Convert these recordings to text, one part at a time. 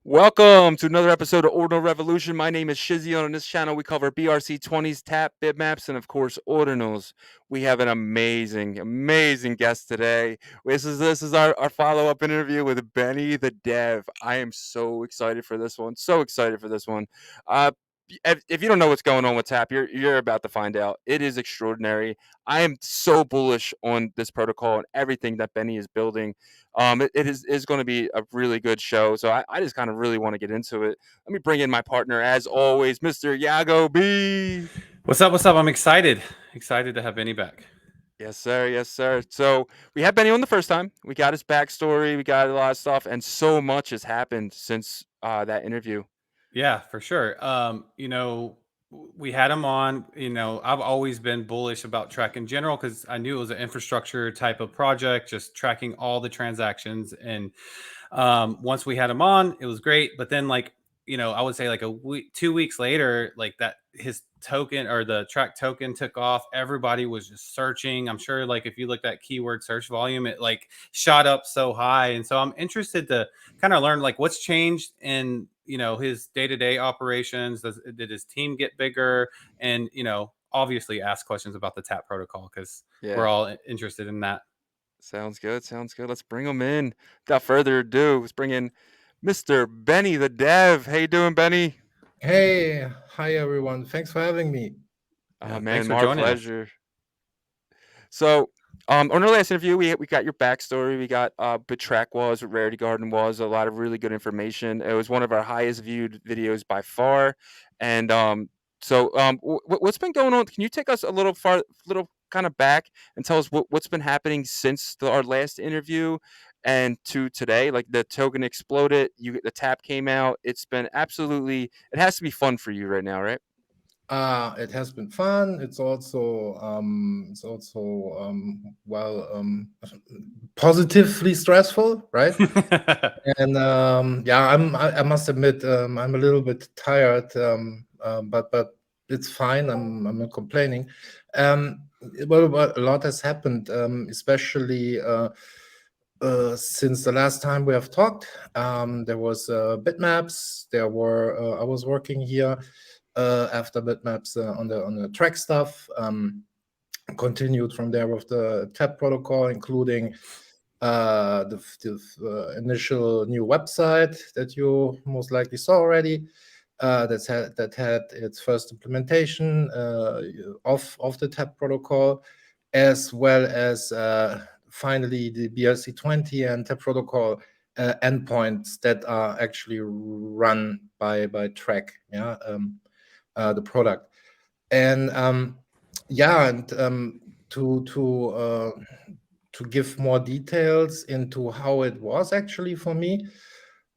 Welcome to another episode of Ordinal Revolution. My name is Shizzy. On this channel, we cover BRC20s, Bitmaps, and of course, Ordinals. We have an amazing guest today. This is our follow-up interview with Benny the Dev. I am so excited for this one. So excited for this one. Uh, if you don't know what's going on with Tap, you're about to find out. It is extraordinary. I am so bullish on this protocol and everything that Benny is building. It is going to be a really good show. So I just kind of really want to get into it. Let me bring in my partner, as always, Mr. Yagobi. What's up? What's up? I'm excited. Excited to have Benny back. Yes, sir. Yes, sir. So we had Benny on the first time. We got his backstory. We got a lot of stuff, and so much has happened since that interview. Yeah, for sure. We had him on. I've always been bullish about Trac in general because I knew it was an infrastructure type of project, just tracking all the transactions. And once we had him on, it was great. But then, I would say like a week, 2 weeks later, like that, his token or the Trac token took off. Everybody was just searching. I'm sure, like if you looked at keyword search volume, it like shot up so high. And so I'm interested to kind of learn like what's changed in his day-to-day operations. Did his team get bigger? And obviously ask questions about the tap protocol because we're Yeah, all interested in that. sounds good. Sounds good. Let's bring him in. Without further ado, let's bring in Mr. Benny the Dev. How you doing, Benny? Hey, hi everyone. Thanks for having me. Yeah, thanks Man, for our joining us. pleasure. So, on our last interview, we got your backstory. We got what Trac was, what Rarity Garden was. A lot of really good information. It was one of our highest viewed videos by far. And what's been going on? Can you take us a little kind of back and tell us what's been happening since our last interview and to today? Like the token exploded, the tap came out. It's been absolutely. It has to be fun for you right now, right? It has been fun. It's also positively stressful, right? And yeah, I must admit I'm a little bit tired, but it's fine. I'm not complaining. Well, a lot has happened, especially since the last time we have talked. There was bitmaps. I was working here after bitmaps on the track stuff. Continued from there with the tap protocol, including the initial new website that you most likely saw already. That had its first implementation of the tap protocol, as well as finally the BRC20 and tap protocol endpoints that are actually run by Trac, the product. And to give more details into how it was actually for me,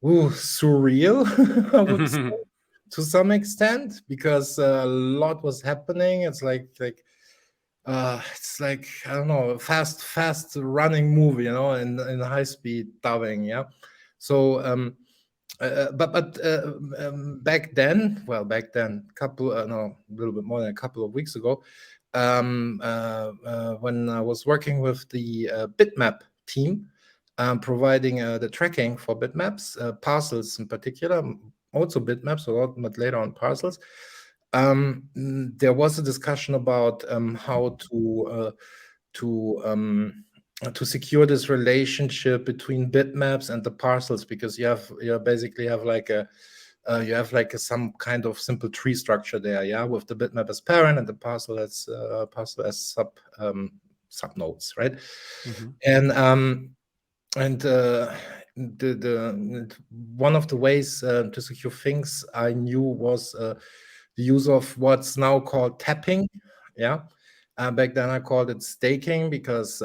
surreal, I would say, to some extent, because a lot was happening. It's like, I don't know, a fast running movie, in high speed dubbing, yeah. So back then, a little bit more than a couple of weeks ago, when I was working with the bitmap team, providing the tracking for bitmaps, parcels in particular, also bitmaps, but later on parcels. There was a discussion about how to secure this relationship between bitmaps and the parcels, because you basically have like some kind of simple tree structure there, yeah, with the bitmap as parent and the parcel as sub nodes, right? And the one of the ways to secure things I knew was the use of what's now called tapping, yeah. Back then I called it staking, because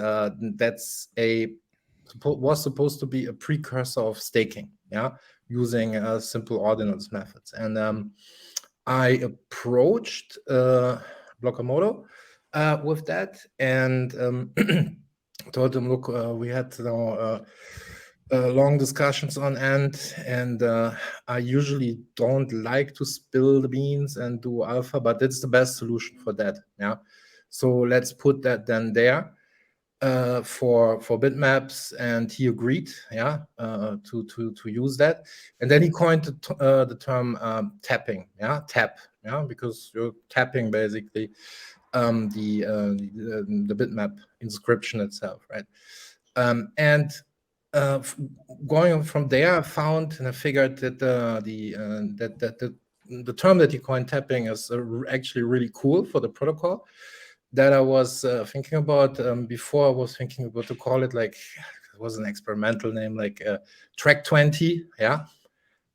was supposed to be a precursor of staking, yeah, using simple ordinals methods. And I approached Blokamoto with that, and told them, look, we had long discussions on end, and I usually don't like to spill the beans and do alpha, but it's the best solution for that, yeah. So let's put that then there. for bitmaps, and he agreed, to use that. And then he coined the term tapping, tap, because you're tapping basically the bitmap inscription itself, right? And going from there, I found and I figured that the term that he coined, tapping, is actually really cool for the protocol that I was thinking about. Before I was thinking about to call it, like, it was an experimental name, like TRAC 20,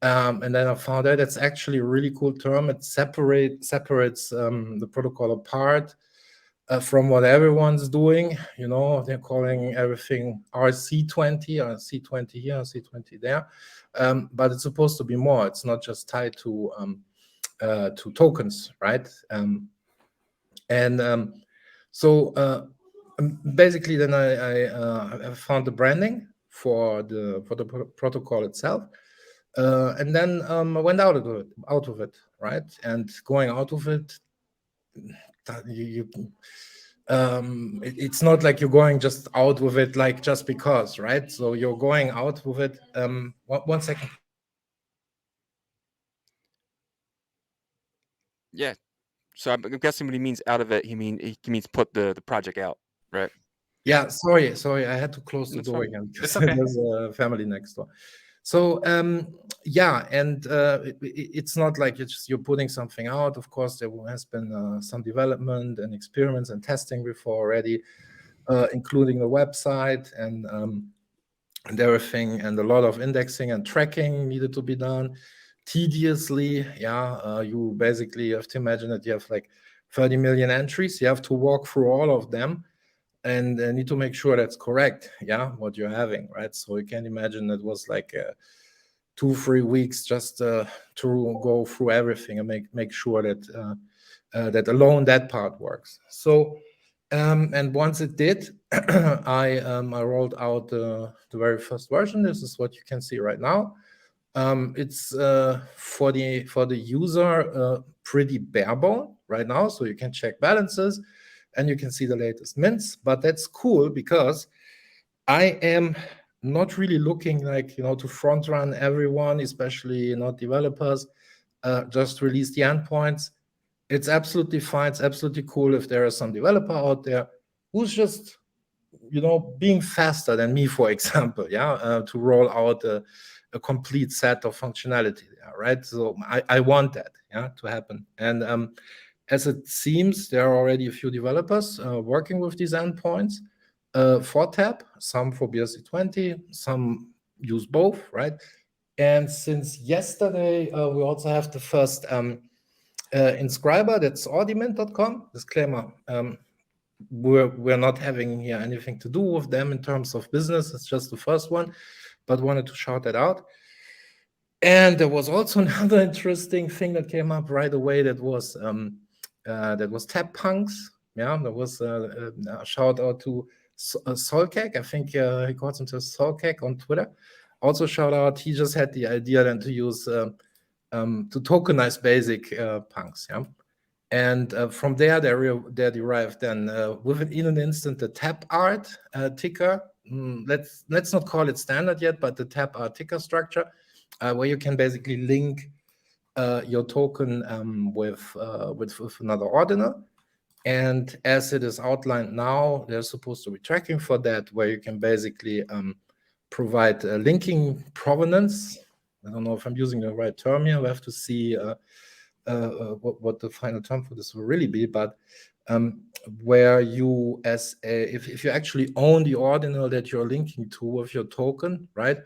and then I found out it's actually a really cool term. It separates the protocol apart from what everyone's doing. They're calling everything RC20, or C20 here, C20 there, but it's supposed to be more. It's not just tied to tokens, right? So basically, then I found the branding for the protocol itself, and then I went out of it, right? And going out of it, it's not like you're going just out with it like just because, right? So you're going out with it. One second. Yeah. So I'm guessing when he means out of it, he means put the project out, right? Yeah, sorry, I had to close the That's door fine. again because It's okay. there's a family next door. So yeah, and it's not like you're putting something out. Of course, there has been some development and experiments and testing before already, including the website and everything, and a lot of indexing and tracking needed to be done tediously. You basically have to imagine that you have like 30 million entries. You have to walk through all of them and need to make sure that's correct, what you're having, right? So you can imagine that was like 2-3 weeks just to go through everything and make sure that that alone that part works. So and once it did, I rolled out the very first version. This is what you can see right now. It's for the user pretty bare bone right now, so you can check balances and you can see the latest mints. But that's cool because I am not really looking like to front run everyone, especially not developers. Just release the endpoints. It's absolutely fine. It's absolutely cool if there is some developer out there who's just being faster than me, for example, to roll out a complete set of functionality there, right? So I want that to happen. And as it seems, there are already a few developers working with these endpoints for TAP, some for BRC20, some use both, right? And since yesterday, we also have the first inscriber, that's ordinal.com. Disclaimer, we're not having here anything to do with them in terms of business. It's just the first one, but wanted to shout that out. And there was also another interesting thing that came up right away. That was TapPunks. There was a shout out to Solcak. I think he calls himself Solcak on Twitter. Also shout out. He just had the idea then to use to tokenize basic punks. And from there, they derived then within an instant the tap art ticker. Let's not call it standard yet, but the tap art ticker structure, where you can basically link your token with another ordinal. And as it is outlined now, there's supposed to be tracking for that, where you can basically provide linking provenance. I don't know if I'm using the right term here. We have to see what the final term for this will really be, but where you, if you actually own the ordinal that you're linking to with your token, right?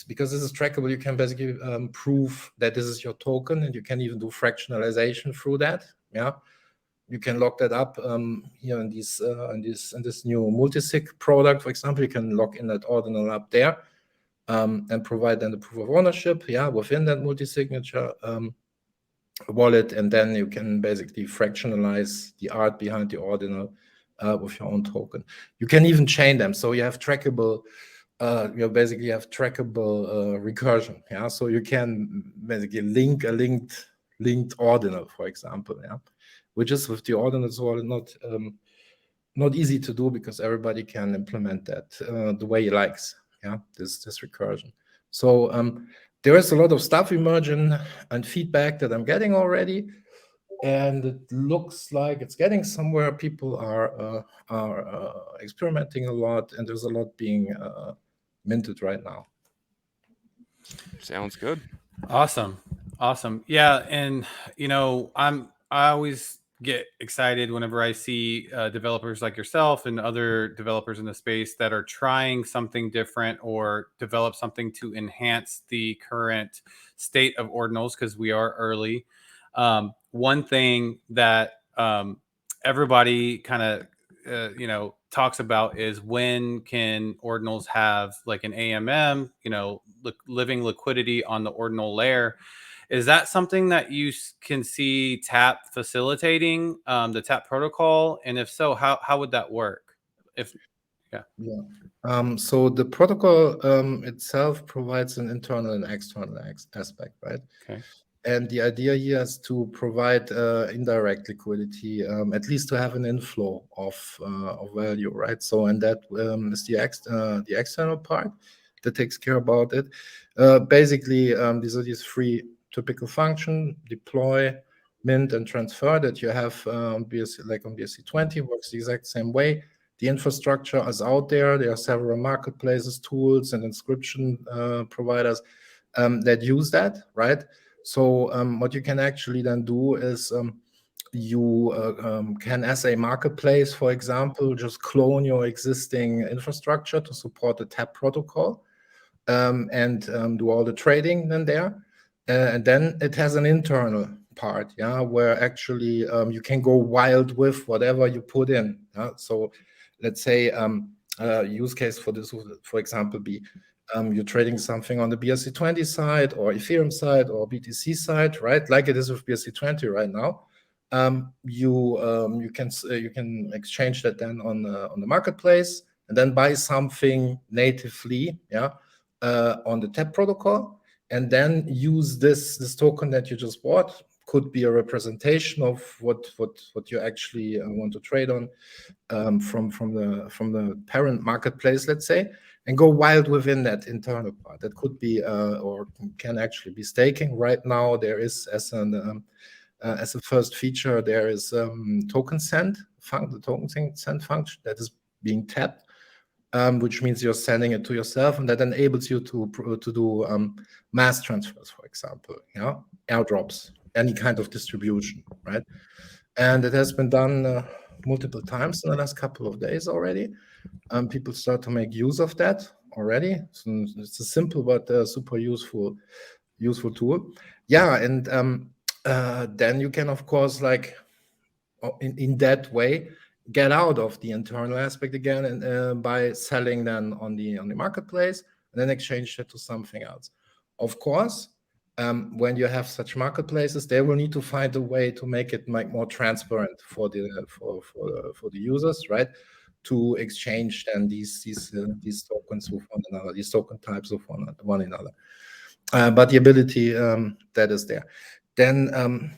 Because this is trackable, you can basically prove that this is your token, and you can even do fractionalization through that. You can lock that up here in this new multisig product, for example. You can lock in that ordinal up there and provide then the proof of ownership, within that multi-signature wallet, and then you can basically fractionalize the art behind the ordinal with your own token. You can even chain them, so you have trackable. You basically have trackable recursion. So you can basically link a linked ordinal, for example. Which is with the ordinals wallet not easy to do because everybody can implement that the way he likes. Yeah, this recursion. So there is a lot of stuff emerging and feedback that I'm getting already, and it looks like it's getting somewhere. People are experimenting a lot, and there's a lot being minted right now. Sounds good. Awesome. Yeah, and I always get excited whenever I see developers like yourself and other developers in the space that are trying something different or develop something to enhance the current state of ordinals, because we are early. One thing that everybody kind of talks about is, when can ordinals have like an AMM, living liquidity on the ordinal layer. Is that something that you can see TAP facilitating, the TAP protocol? And if so, how would that work? So the protocol itself provides an internal and external aspect, right? Okay. And the idea here is to provide indirect liquidity, at least to have an inflow of value, right? So, and that is the external part that takes care about it. Basically, these are these three typical functions: deploy, mint, and transfer that you have BRC, like on BRC20, works the exact same way. The infrastructure is out there. There are several marketplaces, tools, and inscription providers that use that, right? So what you can actually then do is you can, as a marketplace, for example, just clone your existing infrastructure to support the TAP protocol and do all the trading then there. And then it has an internal part, yeah, where actually you can go wild with whatever you put in. So let's say use case for this would, for example, be you're trading something on the BRC20 side or Ethereum side or BTC side, right? Like it is with BRC20 right now. You can exchange that then on the marketplace and then buy something natively, yeah, on the TAP protocol, and then use this token that you just bought. Could be a representation of what you actually want to trade on from the parent marketplace, let's say, and go wild within that internal part. That could be or can actually be staking. Right now, there is as a first feature, there is token send the token send function that is being tapped, which means you're sending it to yourself, and that enables you to do mass transfers, for example, airdrops, any kind of distribution, right? And it has been done multiple times in the last couple of days already. People start to make use of that already. So it's a simple but super useful tool. Yeah, and then you can, of course, like in that way, get out of the internal aspect again, and by selling then on the marketplace, and then exchange it to something else. Of course, when you have such marketplaces, they will need to find a way to make it more transparent for the users, right? To exchange then these tokens with one another, these token types with one another. But the ability that is there. Then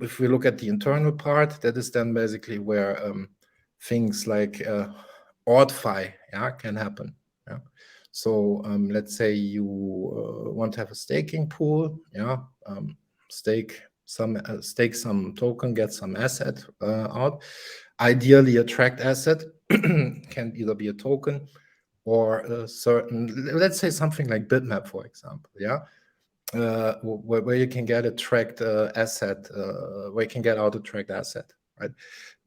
if we look at the internal part, that is then basically where things like OrdFi can happen. Yeah. So let's say you want to have a staking pool, stake some token, get some asset out. Ideally, a tracked asset can either be a token or a certain, let's say something like Bitmap, for example, where you can get a tracked asset, where you can get out a tracked asset, right?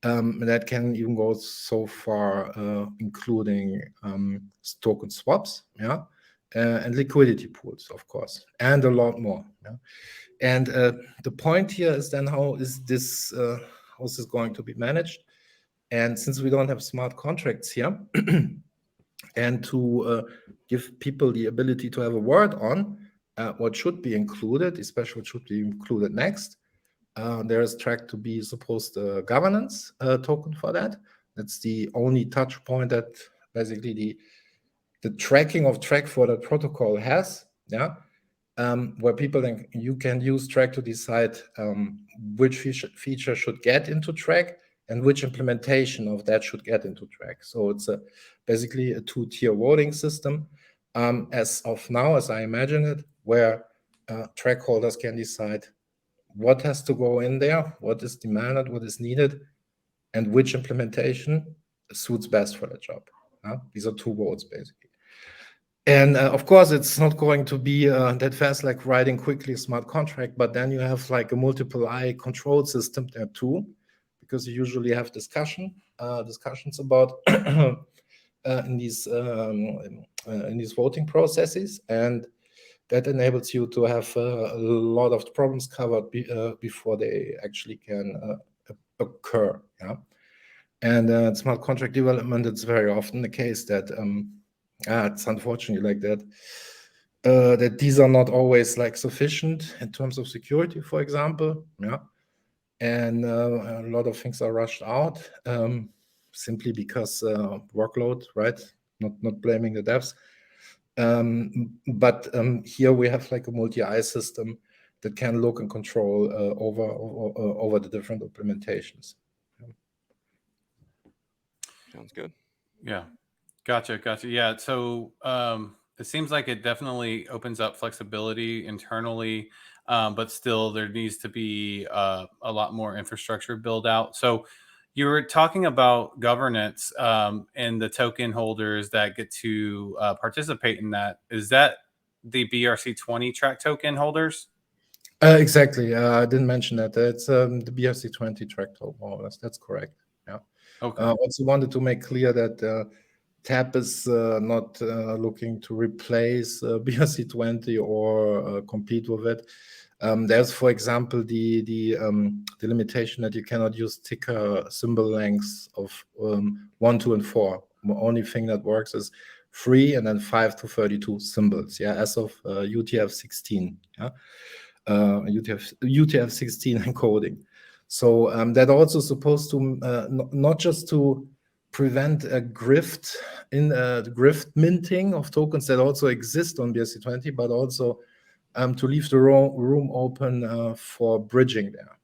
That can even go so far, including token swaps, and liquidity pools, of course, and a lot more. And the point here is then how is this going to be managed? And since we don't have smart contracts here, and to give people the ability to have a word on what should be included, especially what should be included next, there is TRAC to be supposed governance token for that. That's the only touch point that basically the tracking of TRAC for the protocol has, where people you can use TRAC to decide which feature should get into TRAC and which implementation of that should get into TRAC. So it's basically a two-tier voting system as of now, as I imagine it, where TRAC holders can decide what has to go in there, what is demanded, what is needed, and which implementation suits best for the job. These are two votes, basically. And of course, it's not going to be that fast like writing quickly a smart contract, but then you have like a multiple eye control system there too, because you usually have discussions about in these voting processes, and that enables you to have a lot of problems covered before they actually can occur. And smart contract development, it's very often the case that it's unfortunately like that, that these are not always like sufficient in terms of security, for example. And a lot of things are rushed out simply because workload, right? Not blaming the devs. But here we have like a multi-eye system that can look and control over the different implementations. Sounds good. Yeah. Gotcha. Yeah. So it seems like it definitely opens up flexibility internally, but still there needs to be a lot more infrastructure build out. So you were talking about governance and the token holders that get to participate in that. Is that the BRC20 TRAC token holders? Exactly. I didn't mention that. It's the BRC20 TRAC token holders. That's correct. Yeah. Okay. Also wanted to make clear that TAP is not looking to replace BRC20 or compete with it. There's, for example, the limitation that you cannot use ticker symbol lengths of 1, 2, and 4. The only thing that works is 3 and then 5 to 32 symbols. As of UTF-16. UTF-16 encoding. So that also supposed to not just to prevent a grift in the grift minting of tokens that also exist on BRC20, but also to leave the room open for bridging there.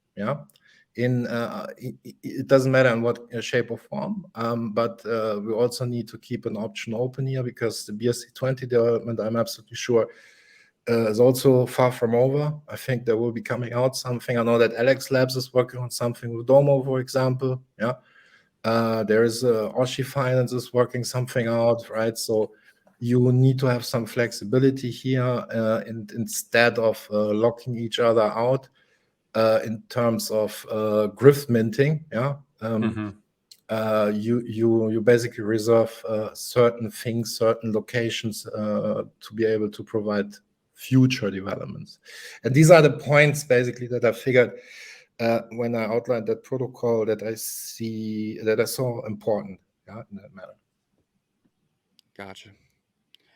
It doesn't matter in what shape or form, but we also need to keep an option open here, because the BRC20 development, I'm absolutely sure, is also far from over. I think there will be coming out something. I know that Alex Labs is working on something with Domo, for example. There is Oshi Finance is working something out, right? So you need to have some flexibility here instead of locking each other out in terms of grift minting. You basically reserve certain things, certain locations to be able to provide future developments. And these are the points basically that I figured when I outlined that protocol that I saw important in that matter. Gotcha.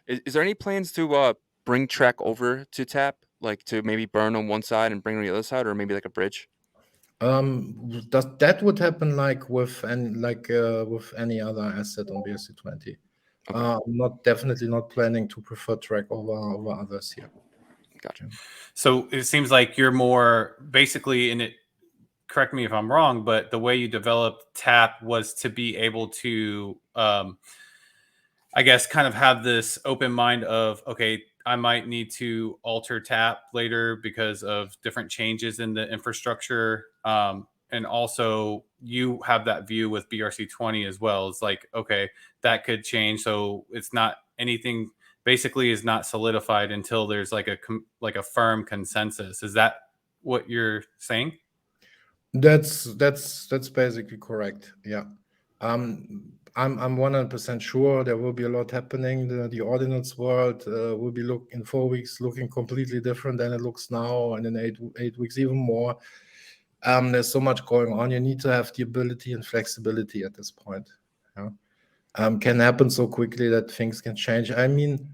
Is there any plans to bring TRAC over to TAP, like to maybe burn on one side and bring on the other side, or maybe like a bridge? That would happen like with any other asset on BRC20. Okay. Definitely not planning to prefer TRAC over others here. Gotcha. So it seems like you're more basically in it. Correct me if I'm wrong, but the way you developed TAP was to be able to, I guess, kind of have this open mind of, okay, I might need to alter TAP later because of different changes in the infrastructure. And also you have that view with BRC20 as well. It's like, okay, that could change. So it's not anything basically is not solidified until there's like a firm consensus. Is that what you're saying? That's basically correct. Yeah. I'm 100% sure there will be a lot happening. The Ordinals world will be in 4 weeks looking completely different than it looks now, and in 8 weeks even more. There's so much going on. You need to have the ability and flexibility at this point. Can happen so quickly that things can change. I mean,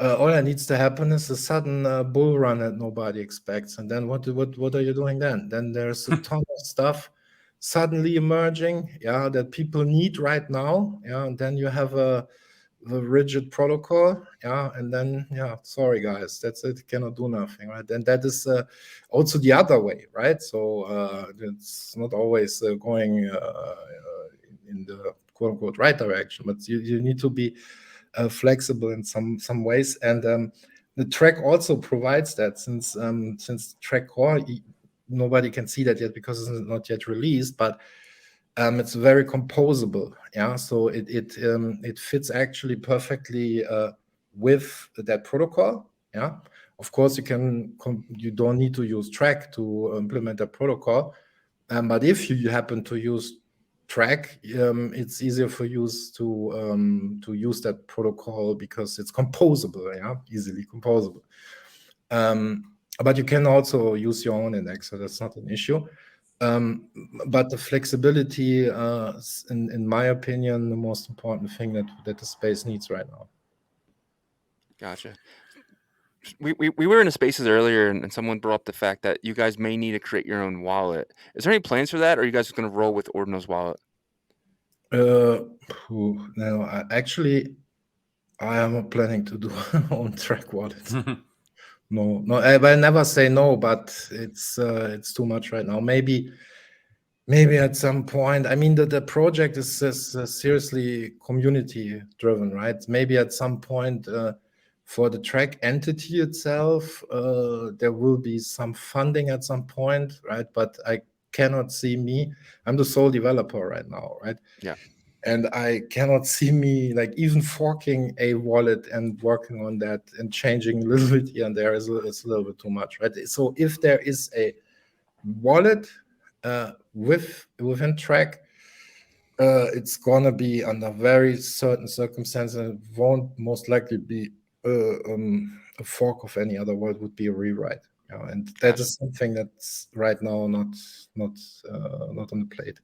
all that needs to happen is a sudden bull run that nobody expects, and then what are you doing then? Then there's a ton of stuff suddenly emerging, that people need right now, and then you have rigid protocol, and then sorry guys, that's it, cannot do nothing, right? And that is also the other way, right? So it's not always going in the quote unquote right direction, but you need to be flexible in some ways, and the TRAC also provides that, since TRAC core, nobody can see that yet because it's not yet released, but it's very composable, so it fits actually perfectly with that protocol. Of course you don't need to use TRAC to implement a protocol, but if you happen to use TRAC, it's easier for you to use that protocol because it's composable, easily composable. But you can also use your own index, so that's not an issue. But the flexibility, in my opinion, the most important thing that the space needs right now. Gotcha. We were in a spaces earlier, and someone brought up the fact that you guys may need to create your own wallet. Is there any plans for that, or are you guys going to roll with Ordinal's wallet? No, actually, I am planning to do own TRAC wallet. No, I never say no, but it's too much right now. Maybe at some point. I mean, the project is seriously community driven, right? Maybe at some point for the TRAC entity itself, there will be some funding at some point, right? But I cannot see me. I'm the sole developer right now, right? Yeah. And I cannot see me like even forking a wallet and working on that and changing a little bit here and there is a little bit too much, right? So if there is a wallet within TRAC, it's gonna be under very certain circumstances, and it won't most likely be a fork of any other wallet, would be a rewrite. And that is something that's right now not on the plate.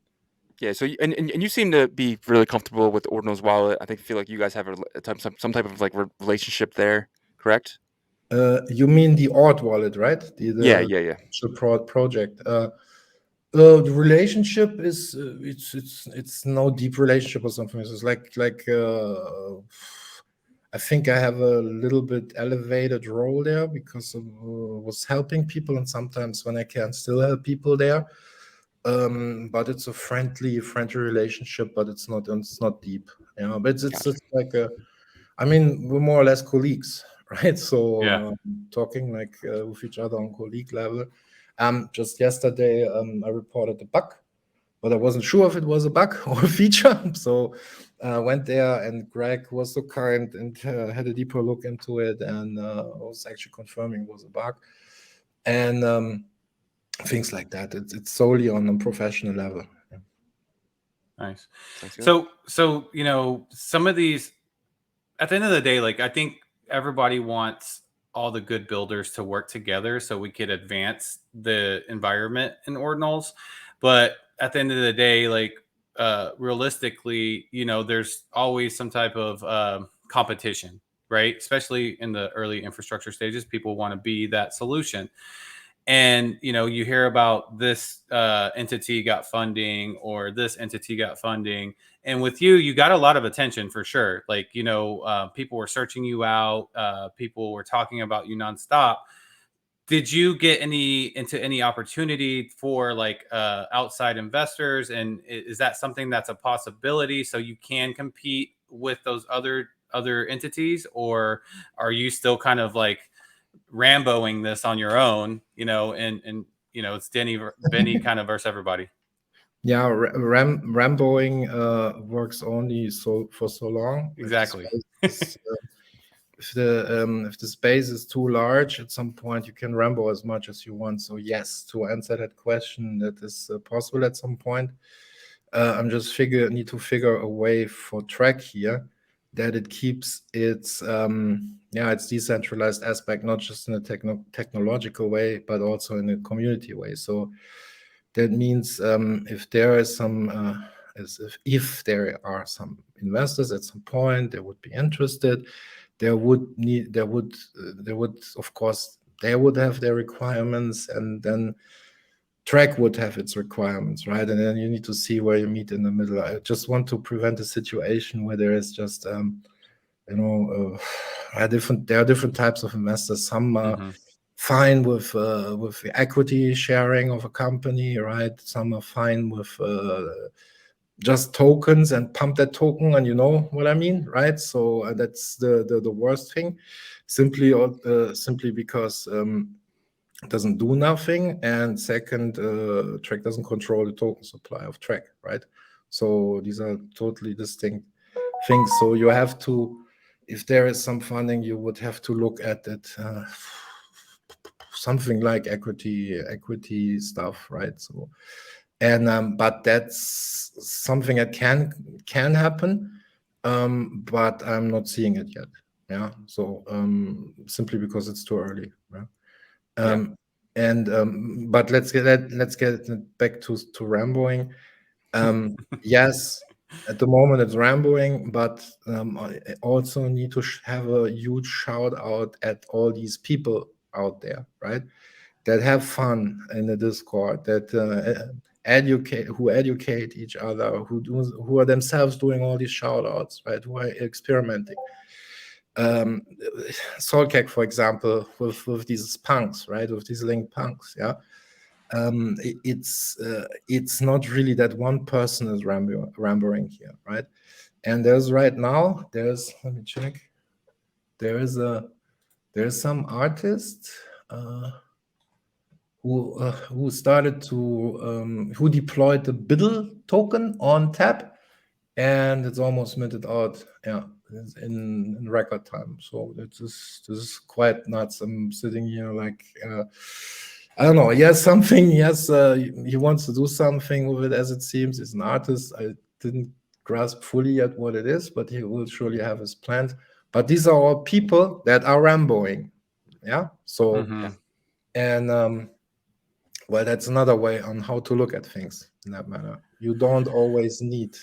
Yeah, so and you seem to be really comfortable with Ordinal's wallet. I feel like you guys have some type of like relationship there, correct? You mean the Ord wallet, right? Yeah. Project. The relationship is it's no deep relationship or something. It's like I think I have a little bit elevated role there because I was helping people, and sometimes when I can still help people there. But it's a friendly relationship, but it's not deep. But it's Gotcha. like I mean, we're more or less colleagues, right? So talking like with each other on colleague level. Just yesterday, I reported a bug, but I wasn't sure if it was a bug or a feature. So I went there, and Greg was so kind and had a deeper look into it, and was actually confirming it was a bug. And things like that. It's solely on a professional level. Nice. So some of these, at the end of the day, like I think everybody wants all the good builders to work together so we could advance the environment in Ordinals. But at the end of the day, like realistically, there's always some type of competition, right? Especially in the early infrastructure stages, people want to be that solution. And you hear about this entity got funding, or this entity got funding, and with you got a lot of attention for sure. Like people were searching you out, people were talking about you nonstop. Did you get into any opportunity for like outside investors, and is that something that's a possibility so you can compete with those other entities, or are you still kind of like Ramboing this on your own, and it's Benny kind of versus everybody? Yeah, Ramboing works only for so long. Exactly. If the space is too large, at some point you can Rambo as much as you want. So yes, to answer that question, that is possible at some point. I'm just need to figure a way for TRAC here that it keeps its its decentralized aspect, not just in a technological way, but also in a community way. So that means if there is some if there are some investors at some point that would be interested, they would of course they would have their requirements, and then TRAC would have its requirements, right? And then you need to see where you meet in the middle. I just want to prevent a situation where there is just there are different types of investors. Some are Mhm. fine with the equity sharing of a company, right? Some are fine with just tokens and pump that token, and you know what I mean, right? So that's the worst thing, simply because it doesn't do nothing, and second, TRAC doesn't control the token supply of TRAC, right? So these are totally distinct things. So you have to, if there is some funding, you would have to look at it, something like equity stuff, right? So, and but that's something that can happen, but I'm not seeing it yet. Yeah. So simply because it's too early. Yeah. But let's get back to rambling. Yes, at the moment it's rambling, but I also need to have a huge shout out at all these people out there, right? That have fun in the Discord, that educate each other, who are themselves doing all these shout outs, right? Who are experimenting. Solcag, for example, with these punks, right? With these linked punks, yeah. It's not really that one person is rambling here, right? And let me check. There's some artist who started to who deployed the BIDL token on Tap, and it's almost minted out, yeah, in record time. So this is quite nuts. I'm sitting here like I don't know. Yes, something. Yes, he wants to do something with it, as it seems. He's an artist. I didn't grasp fully yet what it is, but he will surely have his plans. But these are all people that are ramboing. Yeah. So Mhm. and well, that's another way on how to look at things in that manner. You don't always need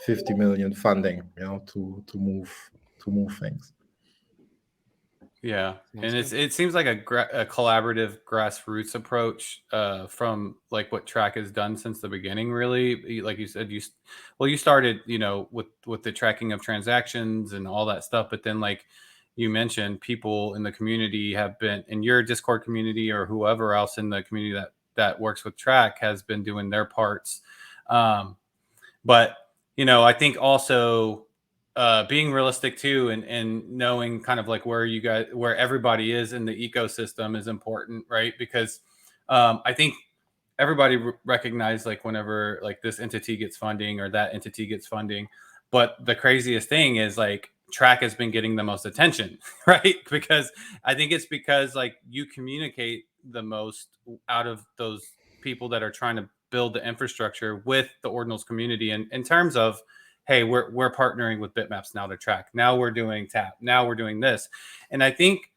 50 million funding, to move things. Yeah, Sounds and good. it seems like a collaborative grassroots approach from like what TRAC has done since the beginning. Really, like you said, you started with the tracking of transactions and all that stuff, but then like you mentioned, people in the community have been in your Discord community or whoever else in the community that works with TRAC has been doing their parts. But I think also being realistic too, and knowing kind of like where everybody is in the ecosystem is important, right? Because I think everybody recognize like whenever like this entity gets funding or that entity gets funding, but the craziest thing is like TRAC has been getting the most attention, right? Because I think it's because like you communicate the most out of those people that are trying to build the infrastructure with the Ordinals community, and in terms of, hey, we're partnering with Bitmaps now to TRAC. Now we're doing Tap. Now we're doing this, and I think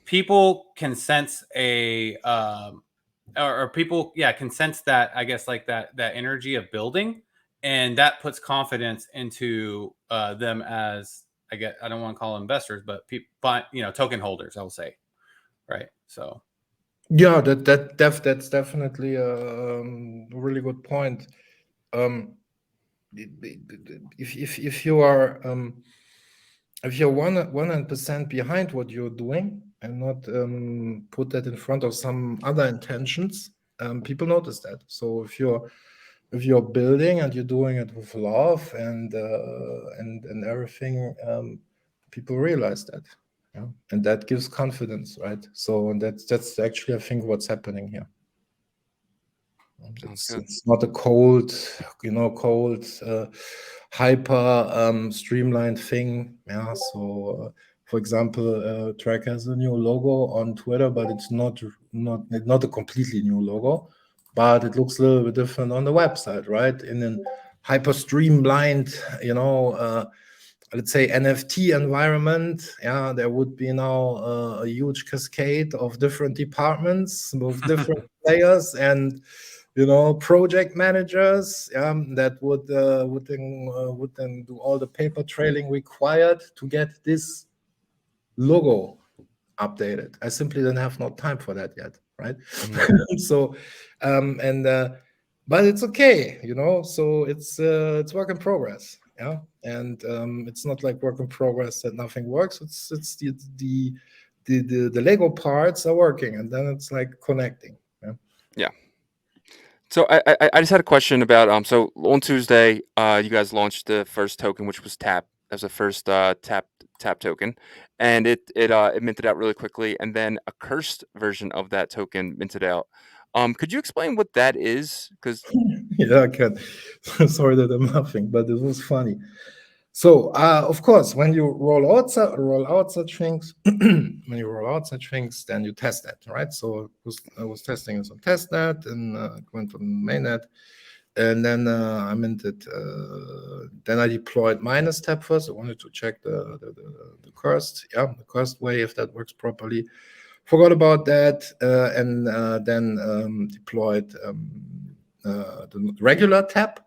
people can sense or people, can sense that, I guess, like that energy of building, and that puts confidence into them as, I don't want to call them investors, but people, token holders, I will say, right? So Yeah, that's definitely a really good point. If you are if you're 100% behind what you're doing and not put that in front of some other intentions, people notice that. So if you're building and you're doing it with love and everything, people realize that, yeah, and that gives confidence, right? So that's actually, I think, what's happening here. It's not a cold, hyper streamlined thing. Yeah. So, for example, TRAC has a new logo on Twitter, but it's not a completely new logo, but it looks a little bit different on the website, right? In a hyper streamlined, let's say NFT environment, yeah, there would be now a huge cascade of different departments with different players and project managers, that would then do all the paper trailing required to get this logo updated. I simply don't have no time for that yet, right? So, but it's okay, so it's work in progress. Yeah, and it's not like work in progress that nothing works. It's the Lego parts are working, and then it's like connecting. Yeah. Yeah. So I just had a question about so on Tuesday you guys launched the first token, which was Tap. That was the first Tap token, and it minted out really quickly, and then a cursed version of that token minted out. Could you explain what that is? Because Yeah, I can. Sorry that I'm laughing, but it was funny. So, of course, when you roll out such things, then you test that, right? So I was testing some testnet and went from mainnet, and then I minted. Then I deployed minus tap first. I wanted to check the cursed, the cursed way if that works properly. Forgot about that, and then deployed the regular tap.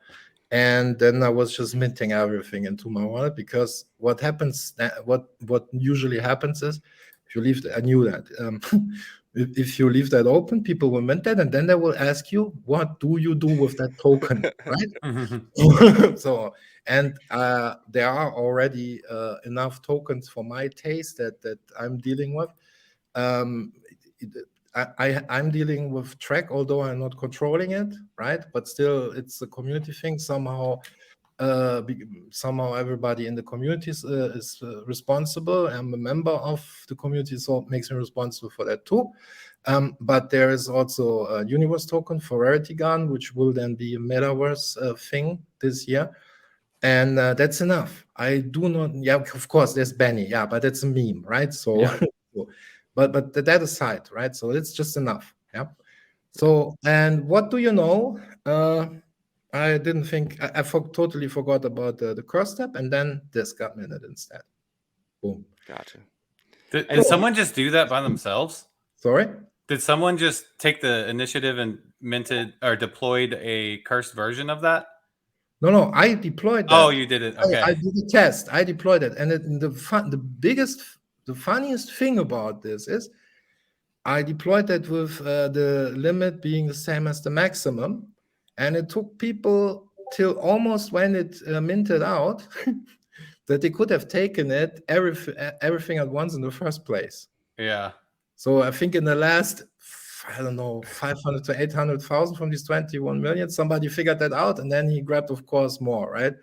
And then I was just minting everything into my wallet, because what happens, what usually happens is, if you leave, I knew that, if you leave that open, people will mint that, and then they will ask you, what do you do with that token, right? So, and there are already enough tokens for my taste that I'm dealing with. I'm dealing with TRAC, although I'm not controlling it, right? But still, it's a community thing. Somehow everybody in the community is responsible. I'm a member of the community, so it makes me responsible for that too. But there is also a universe token for Rarity Garden, which will then be a metaverse thing this year. And that's enough. I do not, of course, there's Benny, but that's a meme, right? So, Yeah. but that aside, right? So it's just enough, So, and what do you know? I didn't think, I totally forgot about the curse step, and then this got minted instead. Boom. Gotcha. Did someone just do that by themselves? Sorry? Did someone just take the initiative and minted or deployed a cursed version of that? No, I deployed that. Oh, you did it. Okay. I did the test. I deployed it, and the funniest thing about this is, I deployed that with the limit being the same as the maximum, and it took people till almost when it minted out that they could have taken it everything at once in the first place. Yeah. So I think in the last, I don't know, 500 to 800,000 from these 21 million, somebody figured that out, and then he grabbed, of course, more, right?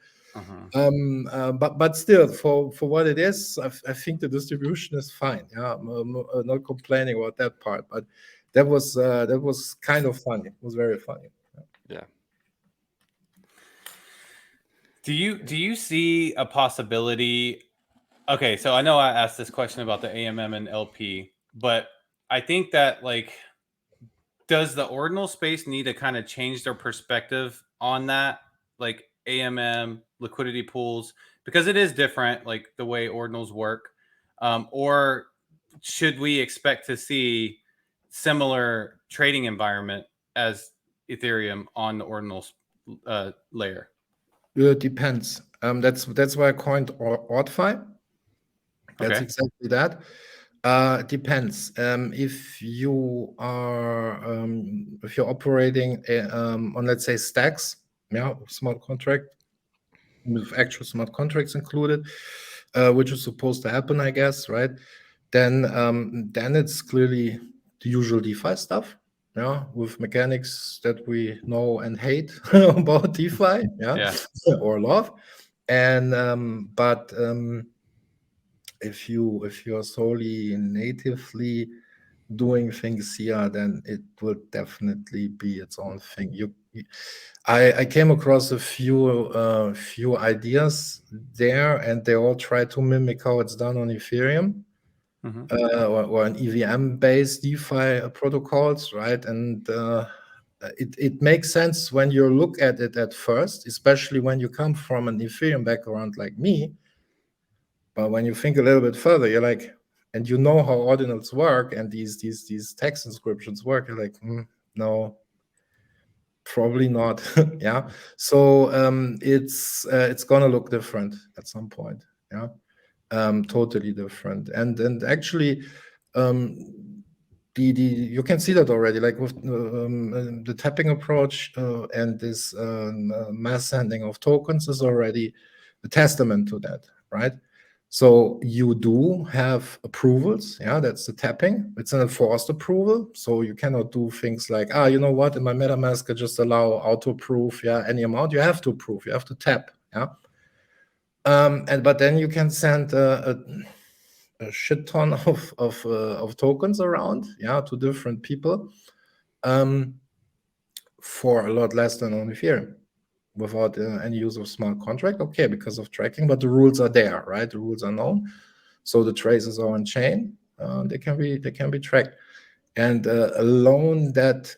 But still, for what it is, I think the distribution is fine. I'm not complaining about that part, but that was kind of funny. It was very funny. Yeah. Do you see a possibility? Okay, so I know I asked this question about the AMM and LP, but I think that, like, does the ordinal space need to kind of change their perspective on that, like AMM liquidity pools, because it is different, like the way ordinals work, or should we expect to see similar trading environment as Ethereum on the ordinals layer? It depends. That's why I coined OrdFi. That's exactly that. It depends. If you're operating on, let's say, stacks, smart contract with actual smart contracts included, which is supposed to happen, I guess, right? Then it's clearly the usual DeFi stuff, with mechanics that we know and hate about DeFi, or love. And but if you're solely natively doing things here, then it will definitely be its own thing. I came across a few ideas there, and they all try to mimic how it's done on Ethereum, or an EVM-based DeFi protocols, right? And it makes sense when you look at it at first, especially when you come from an Ethereum background like me. But when you think a little bit further, you're like, and you know how ordinals work and these text inscriptions work, you're like, no, probably not. So it's gonna look different at some point. Totally different. And actually, you can see that already, like with the tapping approach and this mass sending of tokens is already testament to that, right? So you do have approvals, yeah, that's the tapping. It's an enforced approval, so you cannot do things like, you know what, in my MetaMask I just allow auto approve, yeah, any amount. You have to approve, you have to tap, yeah. But then you can send a shit ton of tokens around, yeah, to different people, for a lot less than on Ethereum, without any use of smart contract. Okay, because of tracking, but the rules are there, right? The rules are known, so the traces are on chain. They can be tracked, and alone that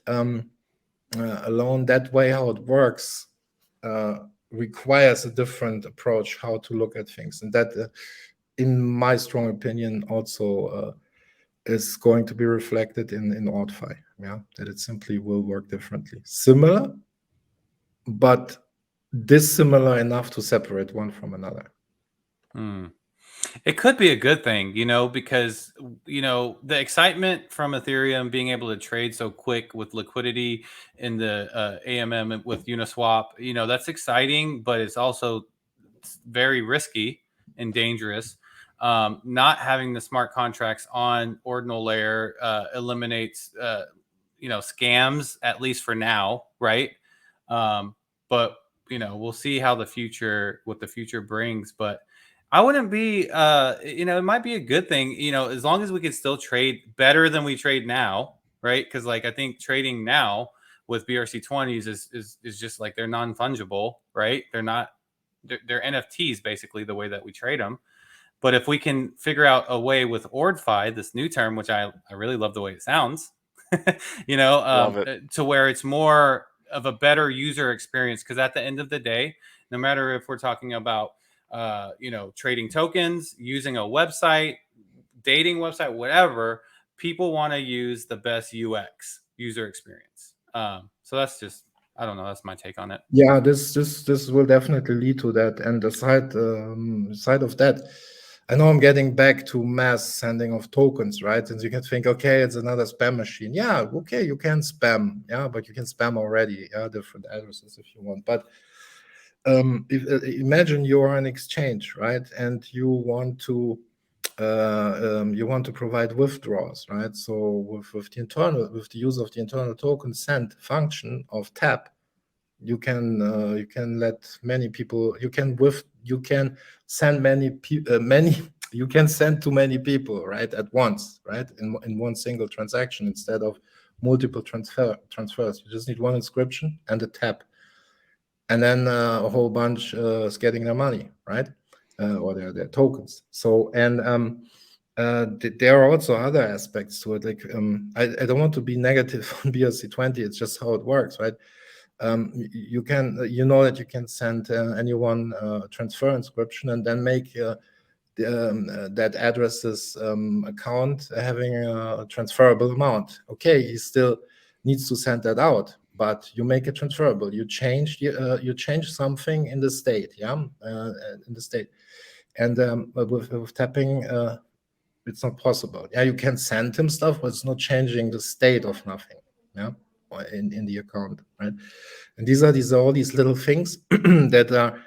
way how it works requires a different approach how to look at things, and that, in my strong opinion, also is going to be reflected in OrdFi. Yeah, that it simply will work differently, similar, but dissimilar enough to separate one from another. It could be a good thing, because, the excitement from Ethereum being able to trade so quick with liquidity in the AMM with Uniswap, that's exciting, but it's also very risky and dangerous. Not having the smart contracts on ordinal layer eliminates, scams, at least for now, right? But we'll see how what the future brings. But I wouldn't be, it might be a good thing, as long as we can still trade better than we trade now, right? Because I think trading now with BRC20s is just like they're non-fungible, right? They're NFTs basically, the way that we trade them. But if we can figure out a way with OrdFi, this new term, which I really love the way it sounds, Love it. to where it's more of a better user experience. Because at the end of the day, no matter if we're talking about, trading tokens, using a website, dating website, whatever, people want to use the best UX, user experience. So that's just, I don't know, that's my take on it. Yeah, this will definitely lead to that. And the side of that, I know I'm getting back to mass sending of tokens, right? And you can think, okay, it's another spam machine. Yeah, okay, you can spam, yeah, but you can spam already, yeah, different addresses if you want. But imagine you're an exchange, right? And you want to provide withdrawals, right? So with the use of the internal token send function of tap, you can let many people, you can send you can send to many people, right, at once, right, in one single transaction instead of multiple transfers. You just need one inscription and a tap, and then a whole bunch is getting their money, right, or their tokens. So, and there are also other aspects to it. Like I don't want to be negative on BRC20. It's just how it works, right? You can, that you can send anyone a transfer inscription and then make that address's account having a transferable amount. Okay, he still needs to send that out, but you make it transferable. You change something in the state, yeah, in the state, and with tapping, it's not possible. Yeah, you can send him stuff, but it's not changing the state of nothing. Yeah, in the account, right? And these are all these little things that are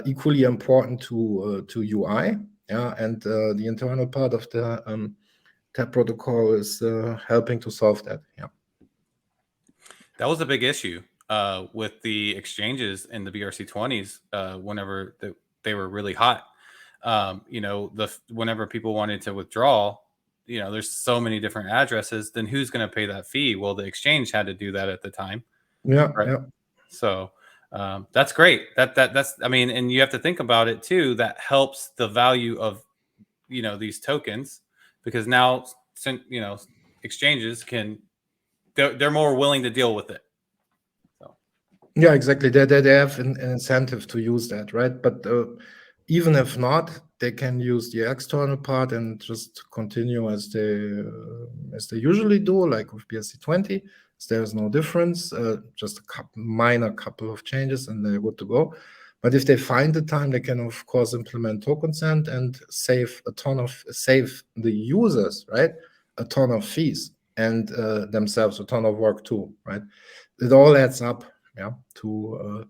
equally important to UI. Yeah, and the internal part of the TAP protocol is helping to solve that. Yeah. That was a big issue with the exchanges in the BRC20s whenever they were really hot. Whenever people wanted to withdraw, there's so many different addresses. Then who's going to pay that fee? Well, the exchange had to do that at the time. Yeah. Right. Yeah. So that's great. That's and you have to think about it too. That helps the value of these tokens, because now exchanges they're more willing to deal with it. So yeah, exactly. They have an incentive to use that, right? But even if not, they can use the external part and just continue as they usually do, like with BRC20. There's no difference, just a minor couple of changes, and they're good to go. But if they find the time, they can of course implement token send and save the users, right, a ton of fees, and themselves a ton of work too, right? It all adds up, yeah, to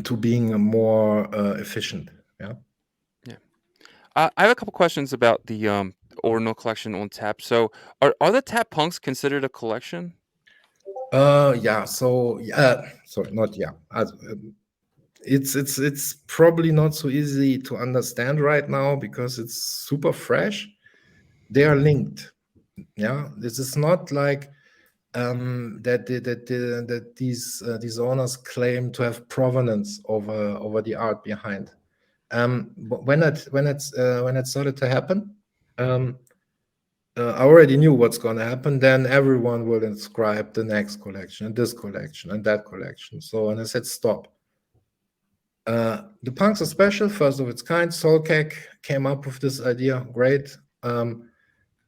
to being more efficient. Yeah. I have a couple questions about the ordinal collection on tap. So are the TapPunks considered a collection? Yeah. So sorry, not yeah. It's probably not so easy to understand right now because it's super fresh. They are linked. Yeah, this is not like that these owners claim to have provenance over the art behind. But when it started to happen, I already knew what's going to happen. Then everyone will inscribe the next collection, and this collection, and that collection. So, and I said, stop. The punks are special, first of its kind. Solcak came up with this idea. Great.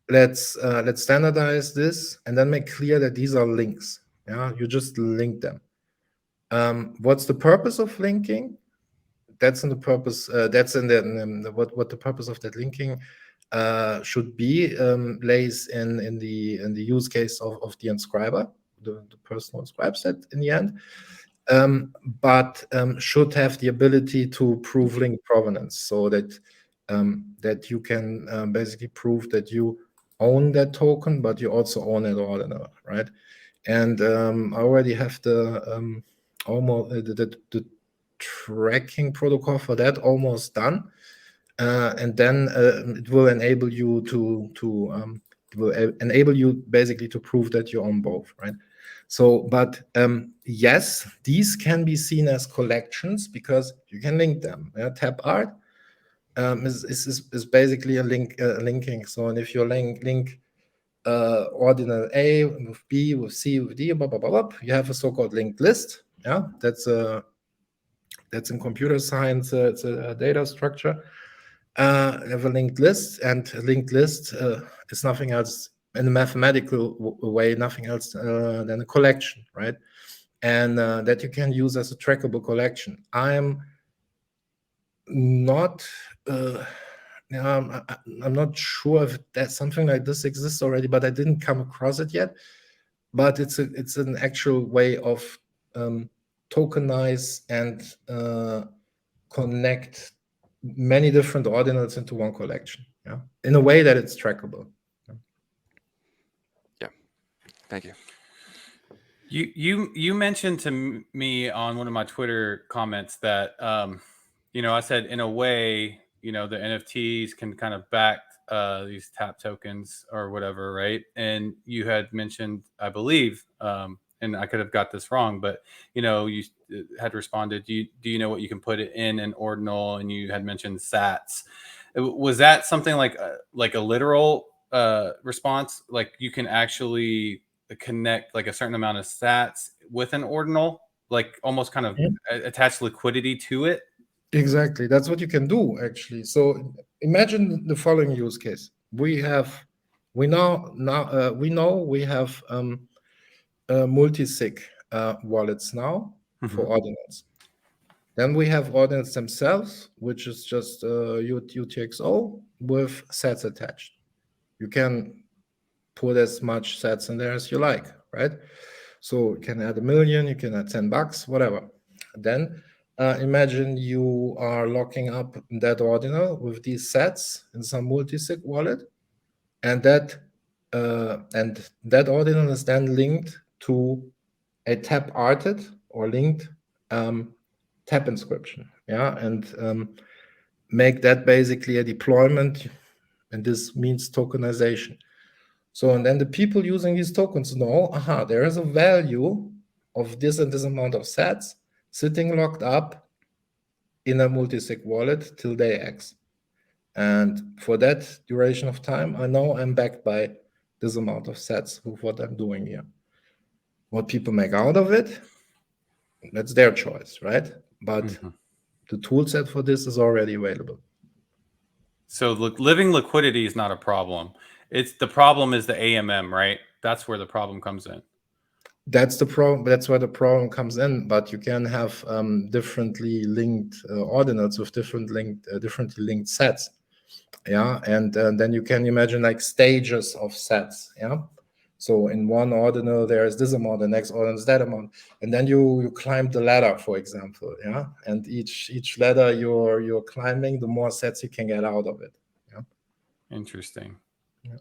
Let's standardize this and then make clear that these are links. Yeah, you just link them. What's the purpose of linking? That's in the purpose. That's in the what the purpose of that linking should be lays in the use case of the inscriber, the person who inscribes it in the end. But should have the ability to prove link provenance, so that that you can basically prove that you own that token, but you also own it ordinal, right? And I already have the almost the tracking protocol for that almost done, and then it will enable you enable you basically to prove that you own both, right? So, but yes, these can be seen as collections because you can link them. Yeah? Tap art is basically a linking. So, and if you link ordinal A with B with C with D, blah, blah, blah, blah, you have a so-called linked list. Yeah, that's in computer science. It's a data structure. You have a linked list, and a linked list is nothing else in a mathematical way, nothing else than a collection, right? And that you can use as a trackable collection. I'm not I'm not sure if that something like this exists already, but I didn't come across it yet. But it's an actual way of tokenize and connect many different ordinals into one collection, yeah, in a way that it's trackable. Yeah, thank you. You mentioned to me on one of my Twitter comments that I said in a way, the NFTs can kind of back these tap tokens or whatever, right? And you had mentioned, I believe, and I could have got this wrong, but you had responded, do you know what you can put it in an ordinal? And you had mentioned sats. Was that something like a literal response? Like you can actually connect like a certain amount of sats with an ordinal, like almost kind of attach liquidity to it? Exactly, that's what you can do actually. So imagine the following use case. We know we have multi-sig wallets now for ordinals. Then we have ordinals themselves, which is just UTXO with sats attached. You can put as much sats in there as you like, right? So you can add $1 million, you can add $10, whatever. Then imagine you are locking up that ordinal with these sats in some multi-sig wallet, and that ordinal is then linked to a tap arted or linked tap inscription, yeah, and make that basically a deployment, and this means tokenization. So, and then the people using these tokens know, there is a value of this and this amount of sats sitting locked up in a multi-sig wallet till day X. And for that duration of time, I know I'm backed by this amount of sats with what I'm doing here. What people make out of it, that's their choice, right? But the tool set for this is already available. So living liquidity is not a problem. The problem is the AMM, right? That's where the problem comes in. That's the problem. That's where the problem comes in. But you can have differently linked ordinals with differently linked sets. Yeah, and then you can imagine like stages of sets. Yeah, So in one ordinal, there is this amount, the next ordinal is that amount. And then you climb the ladder, for example. Yeah. And each ladder you're climbing, the more sets you can get out of it. Yeah. Interesting. Yeah.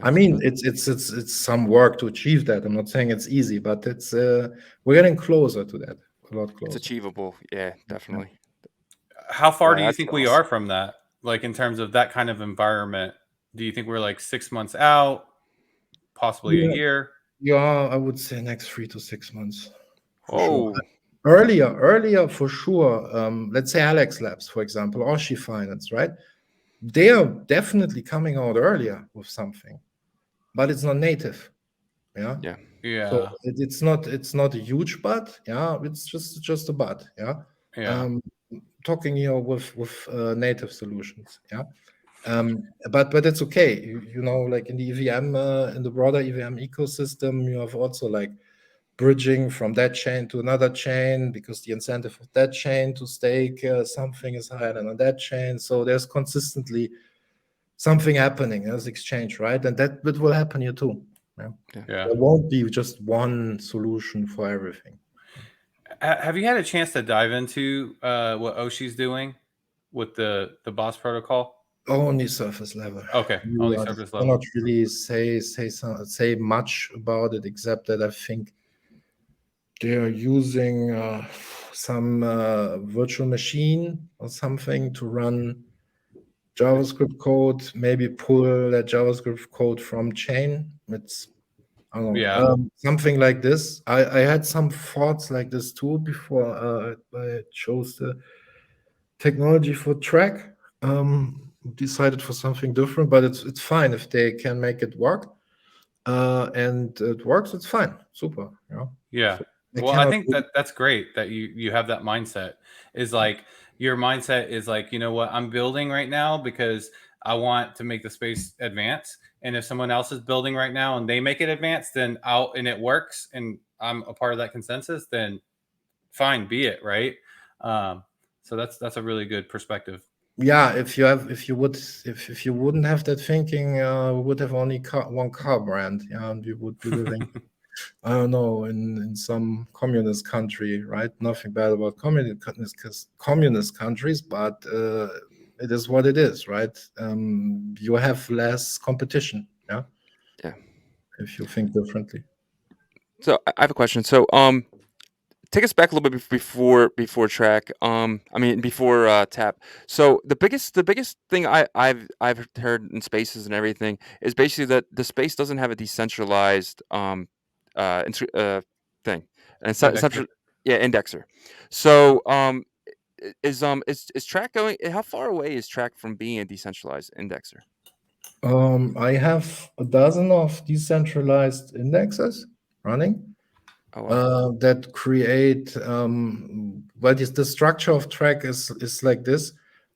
I Sounds mean, good. it's some work to achieve that. I'm not saying it's easy, but it's we're getting closer to that, a lot It's closer. achievable. Yeah, definitely. How far do you That's think we awesome. are from that? Like in terms of that kind of environment, do you think we're like 6 months out, possibly a Yeah, year? yeah, I would say next 3 to 6 months for sure. Oh, Earlier for sure. Let's say Alex Labs, for example, or She Finance, right? They are definitely coming out earlier with something, but it's not native. Yeah. yeah. So Yeah. it's not a huge but. Yeah, it's just a but. Yeah. Yeah. Talking here with native solutions. Yeah. But it's okay. You know, like in the EVM, in the broader EVM ecosystem, you have also like bridging from that chain to another chain because the incentive of that chain to stake something is higher than on that chain. So there's consistently something happening as exchange, right? And that will happen here too. Yeah. Yeah. There won't be just one solution for everything. Have you had a chance to dive into what Oshi's doing with the boss protocol? Only surface level. Okay, only I surface cannot level. really say much about it, except that I think they are using some virtual machine or something to run JavaScript code, maybe pull that JavaScript code from chain. It's, I don't know, Yeah. something like this. I had some thoughts like this too before I chose the technology for TRAC. Decided for something different, but it's fine if they can make it work. And it works, it's fine. Super. Yeah. Yeah. So I Well, I cannot think that that's great that you have that mindset. Is like your mindset is like, you know what, I'm building right now because I want to make the space advance. And if someone else is building right now and they make it advance, then and it works and I'm a part of that consensus, then fine, be it, right? So that's a really good perspective. Yeah, if you wouldn't have that thinking, we would have only one car brand. Yeah, and we would be living, I don't know, in some communist country, right? Nothing bad about communist countries, but it is what it is, right? You have less competition, yeah, Yeah. if you think differently. So I have a question. So take us back a little bit before track. I mean before tap. So the biggest thing I've heard in spaces and everything is basically that the space doesn't have a decentralized thing, and Indexer. yeah, indexer. So is track going? How far away is track from being a decentralized indexer? I have a dozen of decentralized indexes running. Oh wow. That create well, the structure of track is like this,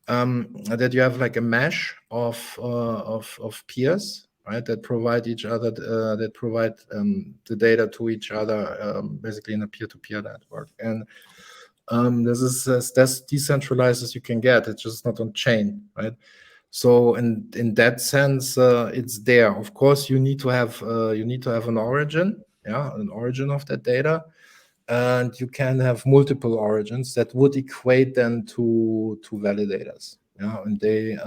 that you have like a mesh of peers, right, that provide each other that provide the data to each other, basically in a peer-to-peer network. And this is as decentralized as you can get. It's just not on chain, right? So in that sense, it's there. Of course, you need to have an origin, yeah, an origin of that data, and you can have multiple origins that would equate then to validators. Yeah, and they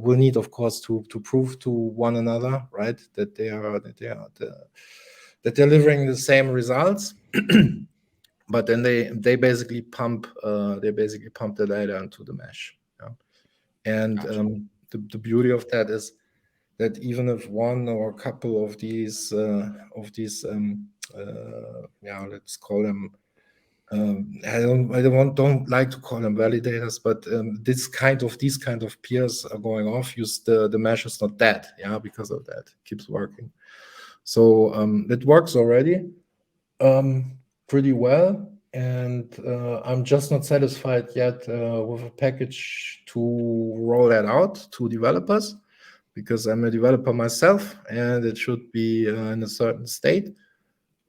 will need, of course, to prove to one another, right, that they're delivering the same results. But then they basically pump the data into the mesh. Yeah? And Gotcha. the beauty of that is that even if one or a couple of these let's call them, I don't like to call them validators, but these kind of peers are going off, the mesh is not dead, yeah, because of that. It keeps working. So it works already pretty well. And I'm just not satisfied yet with a package to roll that out to developers, because I'm a developer myself and it should be in a certain state.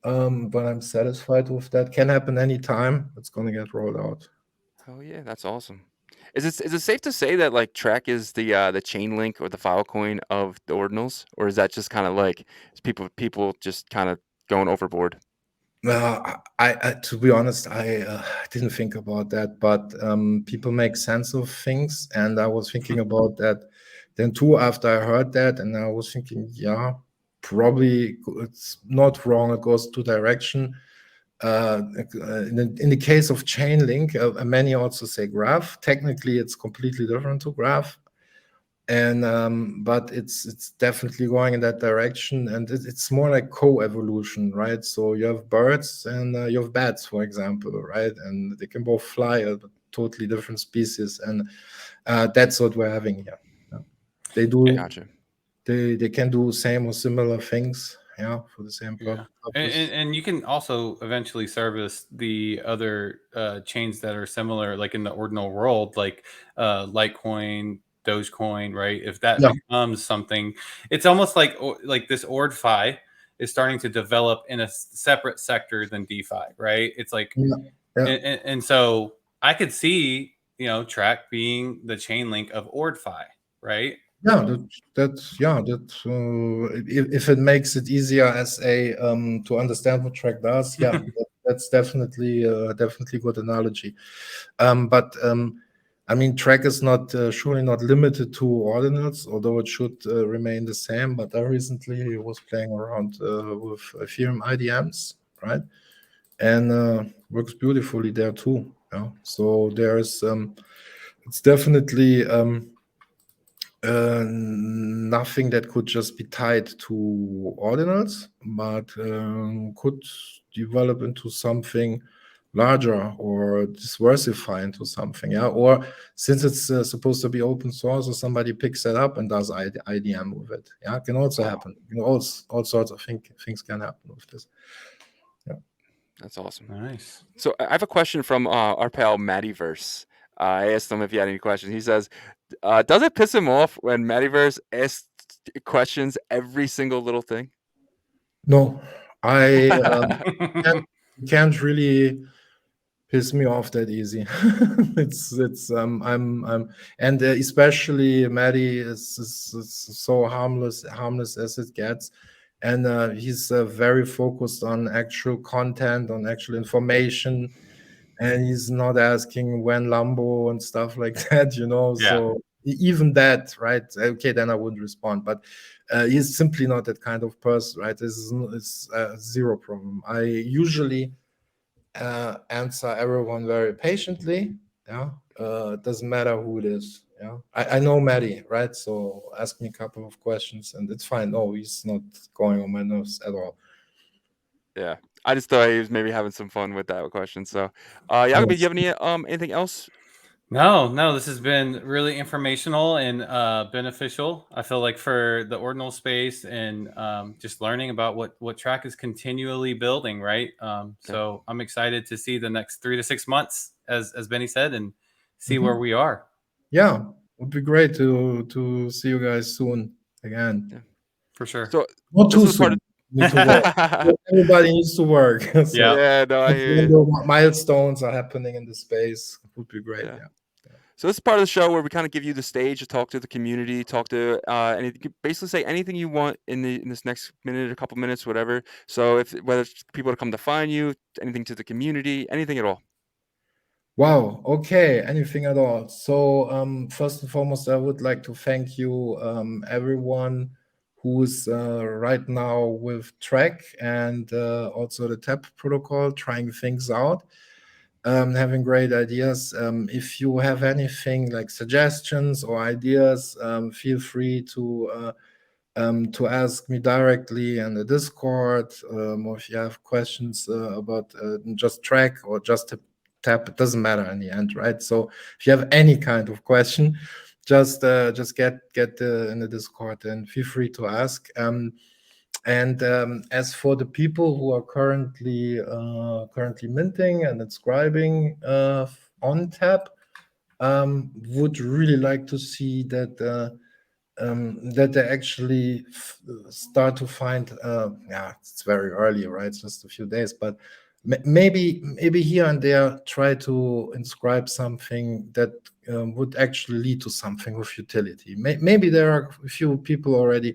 But I'm satisfied with that. Can happen anytime. It's going to get rolled out. Oh yeah, that's awesome. Is it safe to say that like TRAC is the chain link or the file coin of the ordinals, or is that just kind of like people just kind of going overboard? I to be honest, I didn't think about that, but people make sense of things, and I was thinking about that then too after I heard that, and I was thinking, yeah, probably it's not wrong. It goes two direction. In the case of chain link, many also say graph. Technically, it's completely different to graph, and but it's definitely going in that direction, and it's more like co-evolution, right? So you have birds and you have bats, for example, right? And they can both fly, totally different species, and that's what we're having here. Yeah. They do Gotcha. they can do same or similar things, yeah, for the same Yeah. purpose. And you can also eventually service the other chains that are similar, like in the ordinal world, like Litecoin, Dogecoin, right? If that Yeah, becomes something, it's almost like this OrdFi is starting to develop in a separate sector than DeFi, right? It's like, yeah, yeah. and so I could see, TRAC being the chain link of OrdFi, right? Yeah, that's yeah, that if it makes it easier as a to understand what track does, yeah, that's definitely good analogy. But I mean, track is not surely not limited to ordinals, although it should remain the same. But I recently was playing around with Ethereum IDMs, right, and works beautifully there too. Yeah, so there's it's definitely. Nothing that could just be tied to ordinals, but could develop into something larger or diversify into something. Yeah, or since it's supposed to be open source, or somebody picks that up and does IDM with it. Yeah, it can also Wow, happen. You know, all sorts of things can happen with this. Yeah. that's awesome. Nice. So I have a question from our pal Mattyverse. I asked him if he had any questions. He says, does it piss him off when Mattyverse asks questions every single little thing? No, I can't, can't really piss me off that easy. It's I'm and especially Maddie is so harmless as it gets, and he's very focused on actual content, on actual information, and he's not asking when Lambo and stuff like that, you know. Yeah. So even that, right? Okay, then I wouldn't respond, but he's simply not that kind of person, right? This is it's zero problem. I usually answer everyone very patiently. Yeah, it doesn't matter who it is. Yeah, I know Maddie, right? So ask me a couple of questions, and it's fine. No, he's not going on my nerves at all. Yeah, I just thought he was maybe having some fun with that question. So, Yagobi, do you have any anything else? No, this has been really informational and beneficial. I feel like for the ordinal space and just learning about what track is continually building, right? Yeah. So I'm excited to see the next 3 to 6 months, as Benny said, and see where Mhm. we are. Yeah, it would be great to see you guys soon again. Yeah. For sure. So Not this too is part of. soon. Need to work. Everybody needs to work. So Yeah. Yeah, no, I when hear you. the milestones are happening in the space, it would be great. Yeah. Yeah. So this is part of the show where we kind of give you the stage to talk to the community, talk to basically say anything you want in this next minute, a couple minutes, whatever. So if whether it's people to come to find you, anything to the community, anything at all. Wow. Okay. Anything at all. So, first and foremost, I would like to thank you, everyone who's right now with TRAC and also the TAP protocol, trying things out, having great ideas. If you have anything like suggestions or ideas, feel free to ask me directly in the Discord, or if you have questions about just track or just tap, it doesn't matter in the end, right? So if you have any kind of question, just get in the Discord and feel free to ask. And as for the people who are currently minting and inscribing on tap, would really like to see that they actually start to find, yeah, it's very early, right? It's just a few days, but maybe here and there try to inscribe something that would actually lead to something with utility. Maybe there are a few people already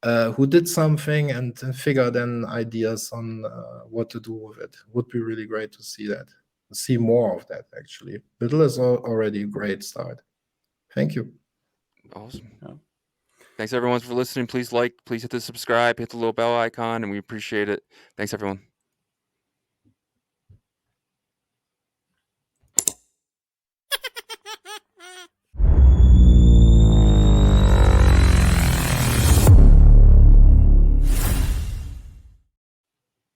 who did something and figured then ideas on what to do with it. Would be really great to see more of that, actually. Little is already a great start. Thank you. Awesome. Yeah. Thanks everyone for listening. Please like, please hit the subscribe, hit the little bell icon, and we appreciate it. Thanks everyone.